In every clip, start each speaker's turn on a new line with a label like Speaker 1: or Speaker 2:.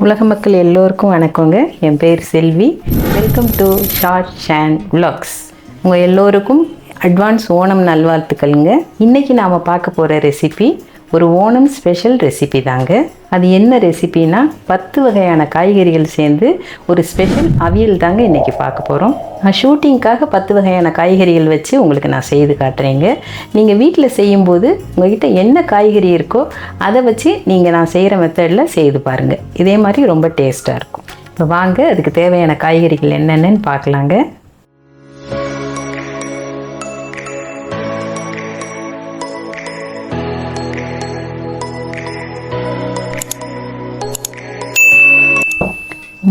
Speaker 1: உலக மக்கள் எல்லோருக்கும் வணக்கங்க. என் பேர் Selvi. Welcome to Shaan vlogs. உங்கள் எல்லோருக்கும் அட்வான்ஸ் ஓணம் நல்வாழ்த்துக்கள்ங்க. இன்றைக்கி நாம் பார்க்க போகிற ரெசிபி ஒரு ஓணம் ஸ்பெஷல் ரெசிபி தாங்க. அது என்ன ரெசிபினா 10 வகையான காய்கறிகள் சேர்ந்து ஒரு ஸ்பெஷல் அவியல் தாங்க இன்றைக்கி பார்க்க போகிறோம். நான் ஷூட்டிங்காக 10 வகையான காய்கறிகள் வச்சு உங்களுக்கு நான் செய்து காட்டுறேங்க. நீங்கள் வீட்டில் செய்யும்போது உங்கள்கிட்ட என்ன காய்கறி இருக்கோ அதை வச்சு நீங்கள் நான் செய்கிற மெத்தடில் செய்து பாருங்கள். இதே மாதிரி ரொம்ப டேஸ்ட்டாக இருக்கும். இப்போ வாங்க அதுக்கு தேவையான காய்கறிகள் என்னென்னு பார்க்கலாங்க.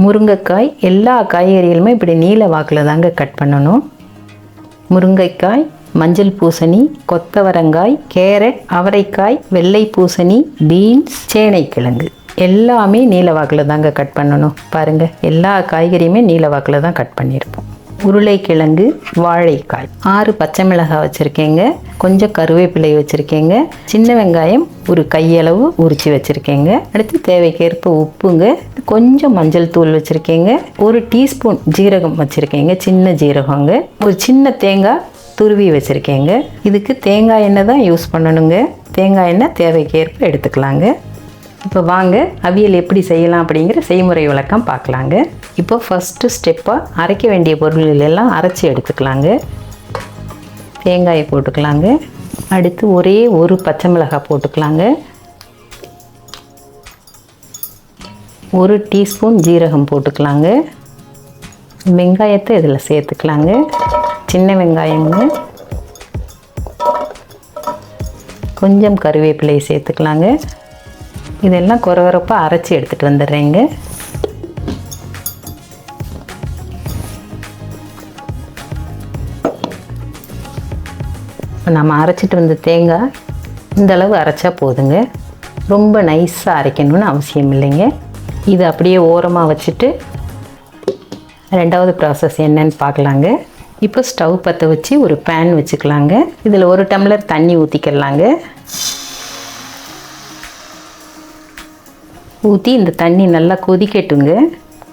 Speaker 1: முருங்கைக்காய் எல்லா காய்கறிகளுமே இப்படி நீல வாக்கில் தாங்க கட் பண்ணணும். முருங்கைக்காய், மஞ்சள் பூசணி, கொத்தவரங்காய், கேரட், அவரைக்காய், வெள்ளை பூசணி, பீன்ஸ், சேனைக்கிழங்கு எல்லாமே நீல வாக்கில் தாங்க கட் பண்ணணும். பாருங்கள், எல்லா காய்கறியுமே நீல வாக்கில் தான் கட் பண்ணியிருப்போம். உருளைக்கிழங்கு, வாழைக்காய், 6 பச்சை மிளகாய் வச்சுருக்கேங்க, கொஞ்சம் கருவேப்பிலை வச்சுருக்கேங்க, சின்ன வெங்காயம் ஒரு கையளவு உரித்து வச்சுருக்கேங்க. அடுத்து தேவைக்கேற்ப உப்புங்க, கொஞ்சம் மஞ்சள் தூள் வச்சுருக்கேங்க, 1 டீஸ்பூன் ஜீரகம் வச்சுருக்கேங்க, சின்ன ஜீரகங்க, ஒரு சின்ன தேங்காய் துருவி வச்சுருக்கேங்க. இதுக்கு தேங்காய் எண்ணெய் தான் யூஸ் பண்ணணுங்க. தேங்காய் எண்ணெய் தேவைக்கேற்ப எடுத்துக்கலாங்க. இப்போ வாங்க அவியல் எப்படி செய்யலாம் அப்படிங்கிற செய்முறை விளக்கம் பார்க்கலாங்க. இப்போ ஃபஸ்ட்டு ஸ்டெப்பாக அரைக்க வேண்டிய பொருள்கள் எல்லாம் அரைச்சி எடுத்துக்கலாங்க. தேங்காயை போட்டுக்கலாங்க. அடுத்து ஒரே ஒரு பச்சை மிளகாய் போட்டுக்கலாங்க. 1 டீஸ்பூன் ஜீரகம் போட்டுக்கலாங்க. வெங்காயத்தை இதில் சேர்த்துக்கலாங்க. சின்ன வெங்காயங்க, கொஞ்சம் கருவேப்பிலை சேர்த்துக்கலாங்க. இதெல்லாம் கொரகொரப்பாக அரைச்சி எடுத்துகிட்டு வந்துடுறேங்க. நம்ம அரைச்சிட்டு வந்த தேங்காய் இந்தளவு அரைச்சா போதுங்க. ரொம்ப நைஸாக அரைக்கணும்னு அவசியம் இல்லைங்க. இது அப்படியே ஓரமாக வச்சுட்டு 2வது ப்ராசஸ் என்னன்னு பார்க்கலாங்க. இப்போ ஸ்டவ் பற்ற வச்சு ஒரு பேன் வச்சுக்கலாங்க. இதில் 1 டம்ளர் தண்ணி ஊற்றிக்கலாங்க. ஊற்றி இந்த தண்ணி நல்லா கொதிக்கட்டுங்க.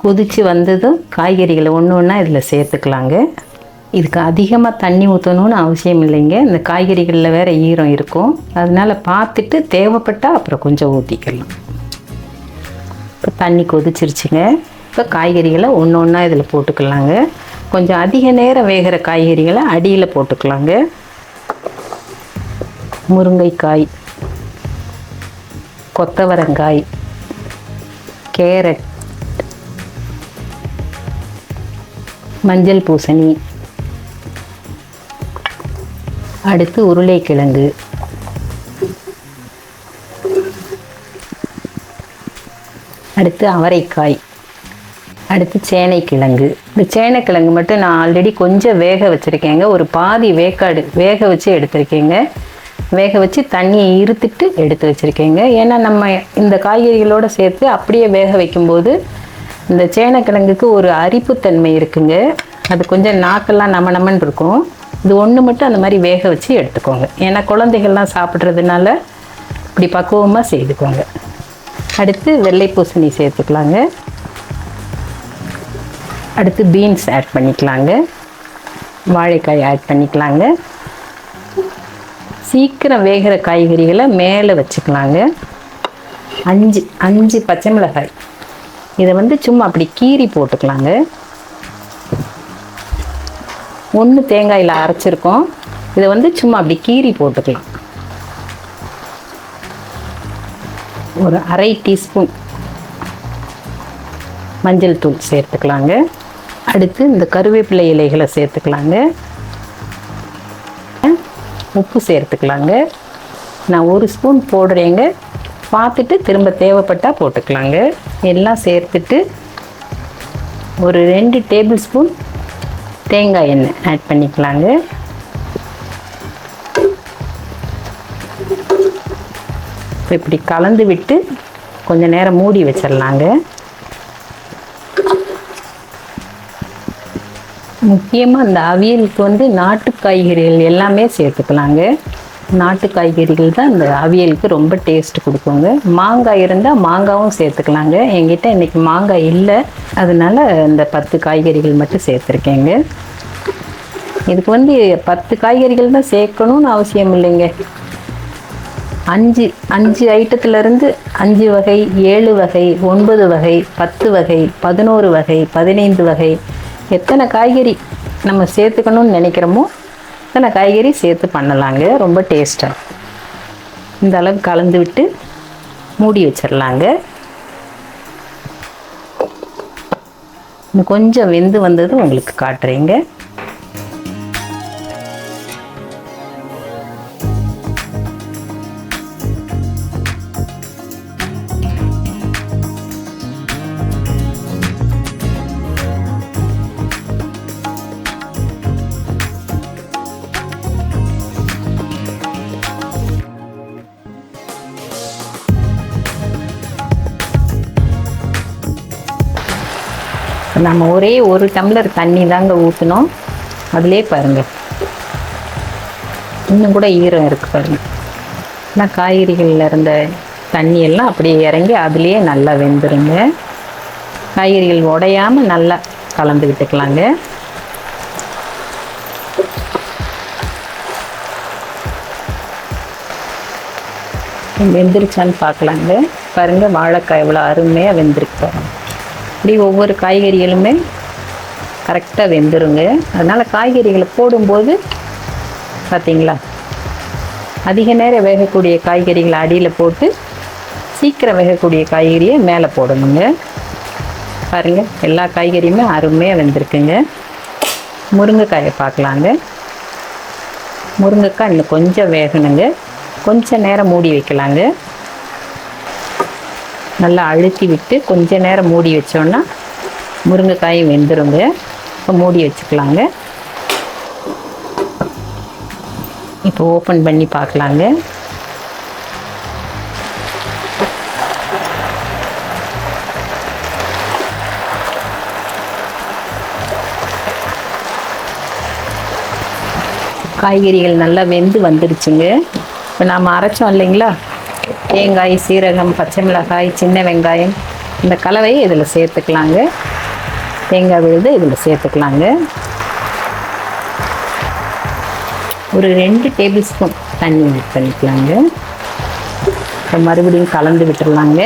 Speaker 1: கொதித்து வந்ததும் காய்கறிகளை ஒன்று ஒன்றா இதில் சேர்த்துக்கலாங்க. இதுக்கு அதிகமாக தண்ணி ஊற்றணும்னு அவசியம் இல்லைங்க. இந்த காய்கறிகளில் வேறு ஈரம் இருக்கும். அதனால் பார்த்துட்டு தேவைப்பட்டால் அப்புறம் கொஞ்சம் ஊற்றிக்கலாம். இப்போ தண்ணி கொதிச்சிருச்சுங்க. இப்போ காய்கறிகளை ஒன்று ஒன்றா இதில் போட்டுக்கலாங்க. கொஞ்சம் அதிக நேரம் வேகிற காய்கறிகளை அடியில் போட்டுக்கலாங்க. முருங்கைக்காய், கொத்தவரங்காய், கேரட், மஞ்சள் பூசணி, அடுத்து உருளைக்கிழங்கு, அடுத்து அவரைக்காய், அடுத்து சேனைக்கிழங்கு. இந்த சேனைக்கிழங்கு மட்டும் நான் ஆல்ரெடி கொஞ்சம் வேக வச்சுருக்கேங்க. ஒரு பாதி வேக்காடு வேக வச்சு எடுத்திருக்கேங்க. வேக வச்சு தண்ணியை இருத்துட்டு எடுத்து வச்சுருக்கேங்க. ஏன்னா நம்ம இந்த காய்கறிகளோடு சேர்த்து அப்படியே வேக வைக்கும்போது இந்த சேனைக்கிழங்குக்கு ஒரு அரிப்புத்தன்மை இருக்குங்க. அது கொஞ்சம் நாக்கெல்லாம் நமன்னு இருக்கும். இது ஒன்று மட்டும் அந்த மாதிரி வேக வச்சு எடுத்துக்கோங்க. ஏன்னா குழந்தைகள்லாம் சாப்பிட்றதுனால இப்படி பக்குவமாக செய்துக்கோங்க. அடுத்து வெள்ளை பூசணி சேர்த்துக்கலாங்க. அடுத்து பீன்ஸ் ஆட் பண்ணிக்கலாங்க. வாழைக்காய் ஆட் பண்ணிக்கலாங்க. சீக்கிரம் வேகிற காய்கறிகளை மேலே வச்சுக்கலாங்க. 5 பச்சை மிளகாய், இதை சும்மா அப்படி கீறி போட்டுக்கலாங்க. 1 தேங்காயில் அரைச்சிருக்கோம். இதை சும்மா அப்படி கீறி போட்டுக்கலாம். ஒரு 1/2 டீஸ்பூன் மஞ்சள் தூள் சேர்த்துக்கலாங்க. அடுத்து இந்த கருவேப்பிலை இலைகளை சேர்த்துக்கலாங்க. உப்பு சேர்த்துக்கலாங்க. நான் 1 ஸ்பூன் போடுறேங்க. பார்த்துட்டு திரும்ப தேவைப்பட்டால் போட்டுக்கலாங்க. எல்லாம் சேர்த்துட்டு ஒரு 2 டேபிள் ஸ்பூன் தேங்காய் எண்ணெய் ஆட் பண்ணிக்கலாங்க. இப்படி கலந்து விட்டு கொஞ்சம் நேரம் மூடி வச்சிடலாங்க. முக்கியமாக இந்த அவியலுக்கு நாட்டு காய்கறிகள் எல்லாமே சேர்த்துக்கலாங்க. நாட்டு காய்கறிகள் தான் இந்த அவியலுக்கு ரொம்ப டேஸ்ட் கொடுக்குங்க. மாங்காய் இருந்தால் மாங்காயும் சேர்த்துக்கலாங்க. என்கிட்ட இன்றைக்கி மாங்காய் இல்லை, அதனால இந்த 10 காய்கறிகள் மட்டும் சேர்த்துருக்கேங்க. இதுக்கு 10 காய்கறிகள் தான் சேர்க்கணும்னு அவசியம் இல்லைங்க. 5 ஐட்டத்துலேருந்து 5 வகை, 7 வகை, 9 வகை, 10 வகை, 11 வகை, 15 வகை, எத்தனை காய்கறி நம்ம சேர்த்துக்கணும்னு நினைக்கிறோமோ அத்தனை காய்கறி சேர்த்து பண்ணலாங்க. ரொம்ப டேஸ்ட்டாக இந்த அளவு கலந்து விட்டு மூடி வச்சிடலாங்க. இன்னும் கொஞ்சம் வெந்து வந்தது உங்களுக்கு காட்டுறேங்க. நம்ம ஒரே 1 டம்ளர் தண்ணி தாங்க ஊற்றணும். அதிலே பாருங்கள் இன்னும் கூட ஈரம் இருக்குது பாருங்கள். ஆனால் காய்கறிகளில் இருந்த தண்ணியெல்லாம் அப்படியே இறங்கி அதுலேயே நல்லா வெந்துருங்க. காய்கறிகள் உடையாமல் நல்லா கலந்து விட்டுக்கலாங்க. வெந்துருச்சான்னு பார்க்கலாங்க. பாருங்கள் வாழைக்காய் இவ்வளோ அருமையாக வெந்திருக்கு பாருங்க. இப்படி ஒவ்வொரு காய்கறிகளுமே கரெக்டாக வெந்துருங்க. அதனால் காய்கறிகளை போடும்போது பார்த்திங்களா, அதிக நேரம் வேகக்கூடிய காய்கறிகளை அடியில் போட்டு சீக்கிரம் வேகக்கூடிய காய்கறியை மேலே போடணுங்க. பாருங்கள் எல்லா காய்கறியுமே அருமையாக வெந்திருக்குங்க. முருங்கைக்காயை பார்க்கலாங்க. முருங்கைக்காய் இன்னும் கொஞ்சம் வேகணுங்க. கொஞ்சம் நேரம் மூடி வைக்கலாங்க. நல்லா அழுத்தி விட்டு கொஞ்ச நேரம் மூடி வச்சோன்னா முருங்கைக்காயும் வெந்துருங்க. இப்போ மூடி வச்சுக்கலாங்க. இப்போ ஓப்பன் பண்ணி பார்க்கலாங்க. காய்கறிகள் நல்லா வெந்து வந்துடுச்சுங்க. இப்போ நாம் அரைச்சோம் இல்லைங்களா, தேங்காய், சீரகம், பச்சை மிளகாய், சின்ன வெங்காயம், இந்த கலவையை இதில் சேர்த்துக்கலாங்க. தேங்காய் விழுது இதில் சேர்த்துக்கலாங்க. ஒரு 2 டேபிள் ஸ்பூன் தண்ணி ஆட் பண்ணிக்கலாங்க. இப்போ மறுபடியும் கலந்து விட்டுடலாங்க.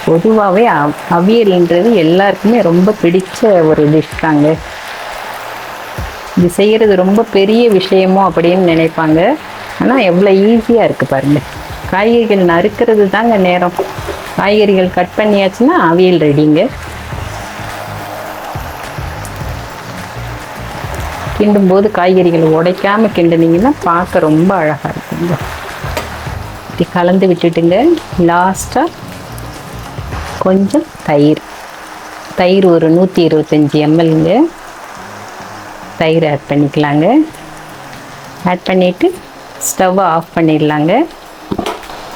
Speaker 1: பொதுவாகவே அவியல்ன்றது எல்லாருக்குமே ரொம்ப பிடிச்ச ஒரு டிஷ் தாங்க. இது செய்கிறது ரொம்ப பெரிய விஷயமோ அப்படின்னு நினைப்பாங்க. ஆனால் எவ்வளோ ஈஸியாக இருக்குது பாருங்கள். காய்கறிகள் நறுக்கிறது தாங்க நேரம். காய்கறிகள் கட் பண்ணியாச்சுன்னா அவியல் ரெடிங்க. கிண்டும் போது காய்கறிகளை உடைக்காமல் கிண்டுனீங்கன்னா பார்க்க ரொம்ப அழகாக இருக்குங்க. இப்படி கலந்து விட்டுட்டுங்க. லாஸ்ட்டாக கொஞ்சம் தயிர் ஒரு 125 mlங்க தயிர் ஆட் பண்ணிக்கலாங்க. ஆட் பண்ணிவிட்டு ஸ்டவ்வை ஆஃப் பண்ணிடலாங்க.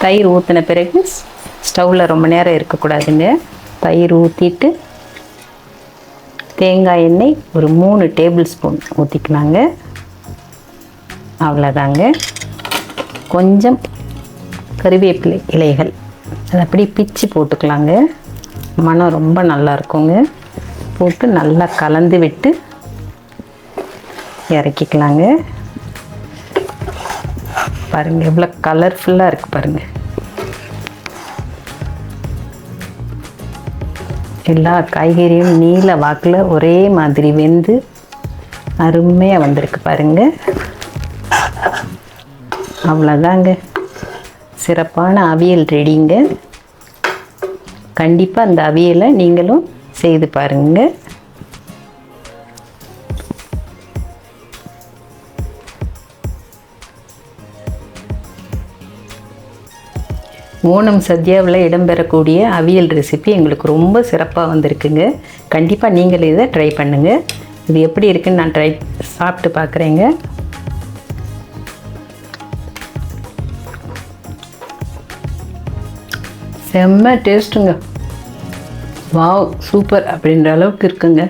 Speaker 1: தயிர் ஊற்றின பிறகு ஸ்டவ்வில் ரொம்ப நேரம் இருக்கக்கூடாதுங்க. தயிர் ஊற்றிட்டு தேங்காய் எண்ணெய் ஒரு 3 டேபிள் ஸ்பூன் ஊற்றிக்கலாங்க. அவ்வளோதாங்க. கொஞ்சம் கறிவேப்பிலை இலைகள் அதை அப்படியே பிச்சு போட்டுக்கலாங்க. மனம் ரொம்ப நல்லா இருக்குங்க. போட்டு நல்லா கலந்து விட்டு இறக்கிக்கலாங்க. பாருங்கள் எவ்வளோ கலர்ஃபுல்லாக இருக்குது பாருங்கள். எல்லா காய்கறியும் நீல வாக்கில் ஒரே மாதிரி வெந்து அருமையாக வந்திருக்கு பாருங்கள். அவ்வளோதாங்க, சிறப்பான அவியல் ரெடிங்க. கண்டிப்பாக அந்த அவியலை நீங்களும் செய்து பாருங்கள். ஓணம் சத்யாவில் இடம்பெறக்கூடிய அவியல் ரெசிபி எங்களுக்கு ரொம்ப சிறப்பாக வந்திருக்குங்க. கண்டிப்பாக நீங்கள் இதை ட்ரை பண்ணுங்கள். இது எப்படி இருக்குன்னு நான் சாப்பிட்டு பார்க்குறேங்க. செம்ம டேஸ்ட்டுங்க. வாவ், சூப்பர் அப்படின்ற அளவுக்கு இருக்குங்க.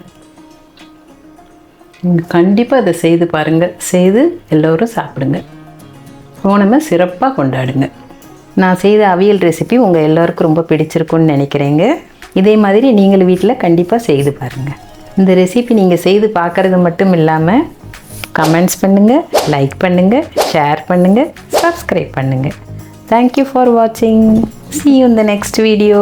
Speaker 1: கண்டிப்பாக அதை செய்து பாருங்கள், செய்து எல்லோரும் சாப்பிடுங்க. ஓணமை சிறப்பாக கொண்டாடுங்க. நான் செய்த அவியல் ரெசிபி உங்கள் எல்லோருக்கும் ரொம்ப பிடிச்சிருக்குன்னு நினைக்கிறேங்க. இதே மாதிரி நீங்கள் வீட்டில் கண்டிப்பாக செய்து பாருங்கள். இந்த ரெசிபி நீங்கள் செய்து பார்க்குறது மட்டும் இல்லாமல் கமெண்ட்ஸ் பண்ணுங்கள், லைக் பண்ணுங்கள், ஷேர் பண்ணுங்கள், சப்ஸ்கிரைப் பண்ணுங்கள். தேங்க்யூ ஃபார் வாட்சிங். See you in the next video.